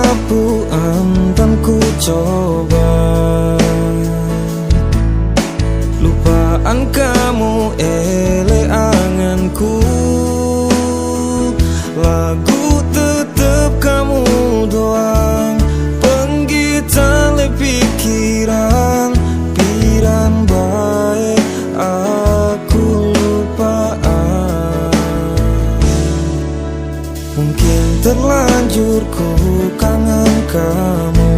sapuan dan ku coba lupaan kamu ele anganku. Lagu tetep kamu doang penggitan le pikiran piran baik aku lupaan. Mungkin terlanjur ku kangen kamu,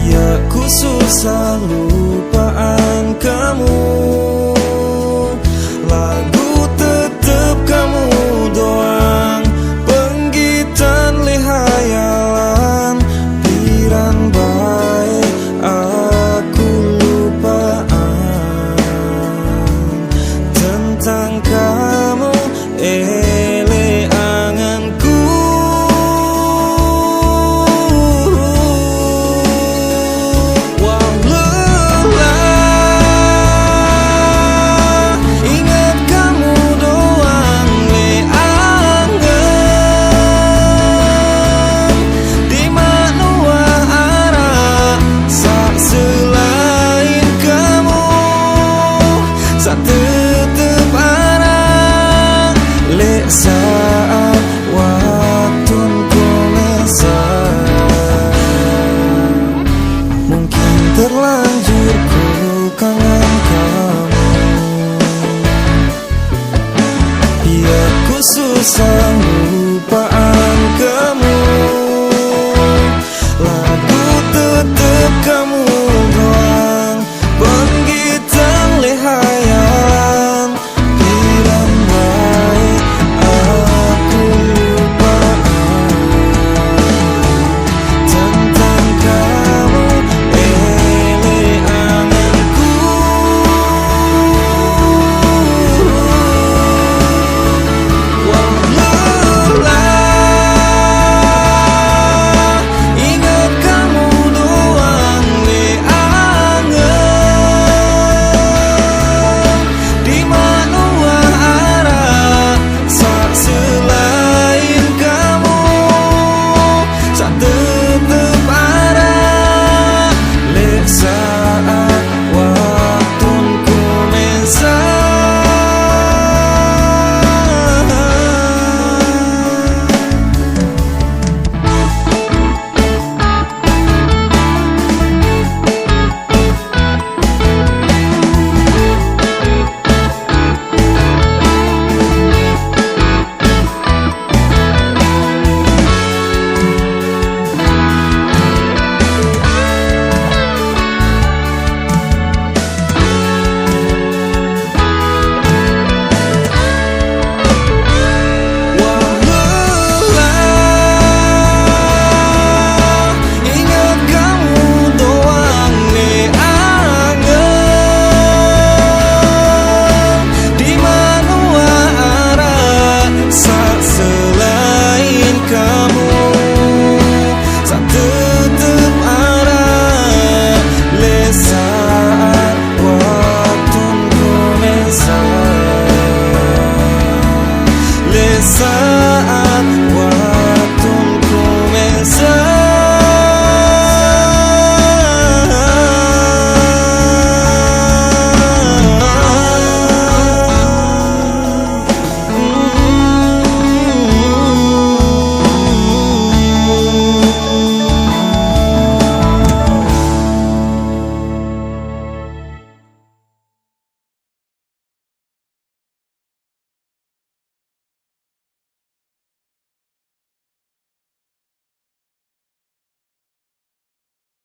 ya ku susah lupaan kamu. Lagu tetep kamu doang penggitan le hayalan piran baik aku lupaan. Tentang kamu ele anganku. Wah lelah ingat kamu doang le angan. Di manua arah sak selain kamu, sak tetep arah le saat waktu komesan. Mungkin terlanjur ku kangen kamu, ya ku susah lupaan kamu. Lagu tetep kamu doang penggitan le hayalan piran baik aku lupaan. Tentang kamu ele anganku. Wah lelah ingat kamu doang le angan. Di manua arah sak selain kamu, sak tetep arah le saat waktu komesan. Saat